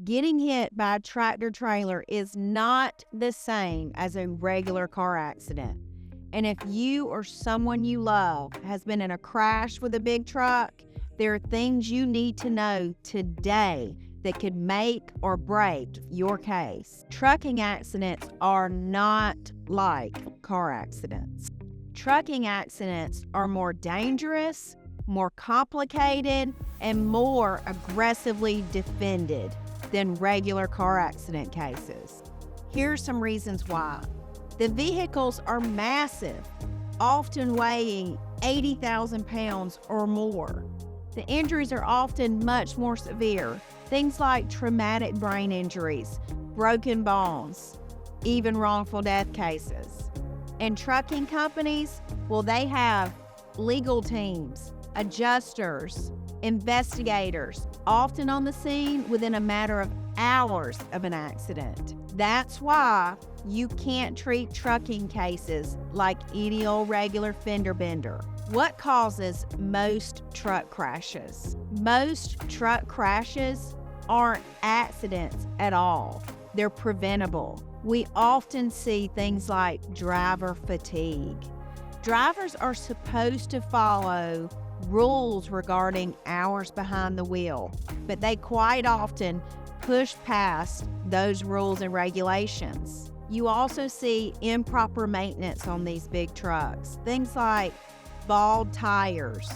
Getting hit by a tractor trailer is not the same as a regular car accident. And if you or someone you love has been in a crash with a big truck, there are things you need to know today that could make or break your case. Trucking accidents are not like car accidents. Trucking accidents are more dangerous, more complicated, and more aggressively defended than regular car accident cases. Here's some reasons why. The vehicles are massive, often weighing 80,000 pounds or more. The injuries are often much more severe, things like traumatic brain injuries, broken bones, even wrongful death cases. And trucking companies, well, they have legal teams, adjusters, investigators, often on the scene within a matter of hours of an accident. That's why you can't treat trucking cases like any old regular fender bender. What causes most truck crashes? Most truck crashes aren't accidents at all. They're preventable. We often see things like driver fatigue. Drivers are supposed to follow rules regarding hours behind the wheel, but they quite often push past those rules and regulations. You also see improper maintenance on these big trucks. Things like bald tires,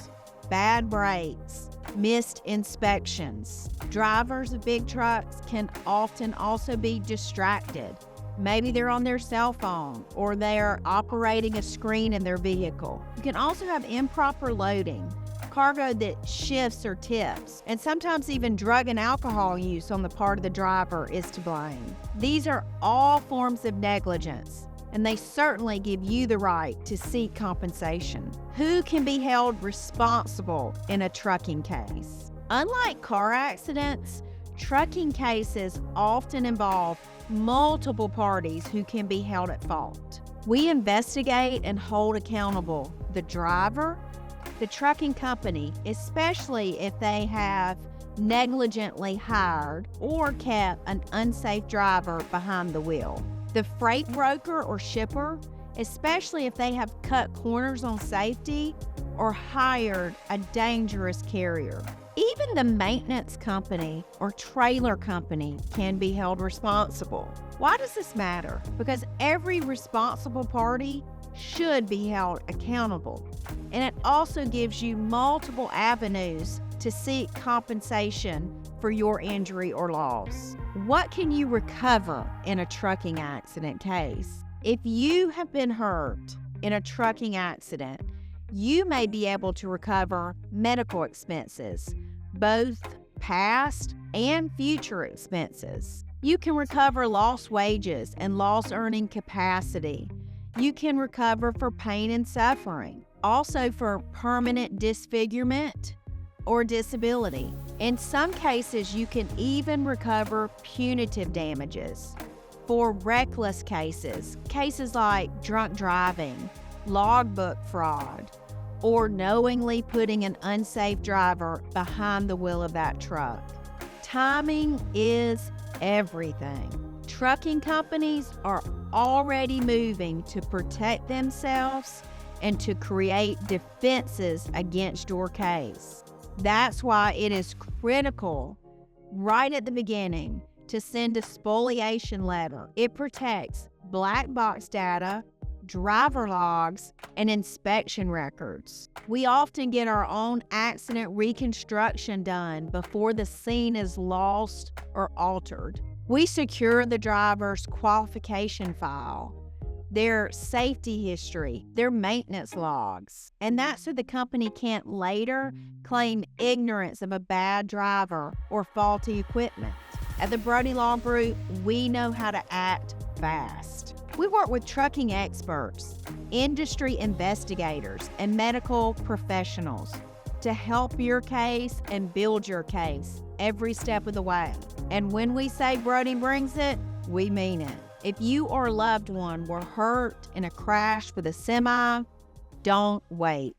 bad brakes, missed inspections. Drivers of big trucks can often also be distracted. Maybe they're on their cell phone or they're operating a screen in their vehicle. You can also have improper loading, cargo that shifts or tips, and sometimes even drug and alcohol use on the part of the driver is to blame. These are all forms of negligence, and they certainly give you the right to seek compensation. Who can be held responsible in a trucking case? Unlike car accidents, trucking cases often involve multiple parties who can be held at fault. We investigate and hold accountable the driver, the trucking company, especially if they have negligently hired or kept an unsafe driver behind the wheel. The freight broker or shipper, especially if they have cut corners on safety or hired a dangerous carrier. Even the maintenance company or trailer company can be held responsible. Why does this matter? Because every responsible party should be held accountable. And it also gives you multiple avenues to seek compensation for your injury or loss. What can you recover in a trucking accident case? If you have been hurt in a trucking accident, you may be able to recover medical expenses, both past and future expenses. You can recover lost wages and lost earning capacity. You can recover for pain and suffering, also for permanent disfigurement or disability. In some cases, you can even recover punitive damages. For reckless cases, cases like drunk driving, logbook fraud, or knowingly putting an unsafe driver behind the wheel of that truck. Timing is everything. Trucking companies are already moving to protect themselves and to create defenses against your case. That's why it is critical right at the beginning to send a spoliation letter. It protects black box data, driver logs, and inspection records. We often get our own accident reconstruction done before the scene is lost or altered. We secure the driver's qualification file, their safety history, their maintenance logs, and that's so the company can't later claim ignorance of a bad driver or faulty equipment. At the Brodie Law Group, we know how to act fast. We work with trucking experts, industry investigators, and medical professionals to help your case and build your case every step of the way. And when we say Brodie brings it, we mean it. If you or a loved one were hurt in a crash with a semi, don't wait.